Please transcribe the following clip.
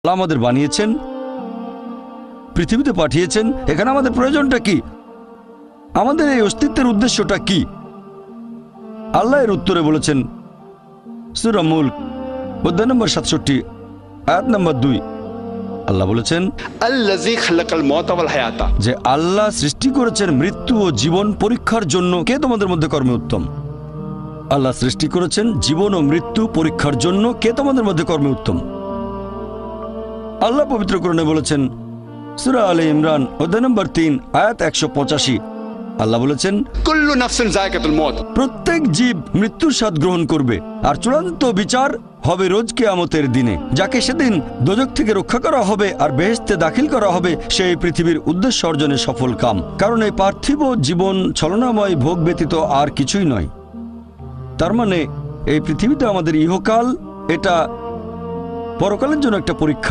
আল্লাহ আমাদের বানিয়েছেন, পৃথিবীতে পাঠিয়েছেন। এখানে আমাদের প্রয়োজনটা কি? আমাদের এই অস্তিত্বের উদ্দেশ্যটা কি? আল্লাহ এর উত্তরে বলেছেন সূরা মুলক অধ্যায় নম্বর 67 আয়াত নম্বর 2। আল্লাহ বলেছেন আল্লাযী খালাকাল মাউতা ওয়াল হায়াতা, যে আল্লাহ সৃষ্টি করেছেন মৃত্যু ও জীবন পরীক্ষার জন্য। কে তোমাদের মধ্যে কর্মে উত্তম? আল্লাহ সৃষ্টি করেছেন জীবন ও মৃত্যু পরীক্ষার জন্য। কে তোমাদের মধ্যে কর্মে উত্তম? আল্লাহ পবিত্র কোরআনে বলেছেন সূরা আলে ইমরান অধ্যায় নম্বর 3 আয়াত 185। আল্লাহ বলেছেন কুল্লু নাফসিন যায়কাতুল মউত, প্রত্যেক জীব মৃত্যুর স্বাদ গ্রহণ করবে, আর চূড়ান্ত বিচার হবে রোজ কিয়ামতের দিনে। যাকে সেদিন দোজখ থেকে রক্ষা করা হবে আর বেহেশতে দাখিল করা হবে, সেই পৃথিবীর উদ্দেশ্য অর্জনে সফল কাম। কারণ এই পার্থিব জীবন ছলনাময় ভোগ ব্যতীত আর কিছুই নয়। তার মানে এই পৃথিবীতে আমাদের ইহকাল, এটা পরকালের জন্য একটা পরীক্ষা।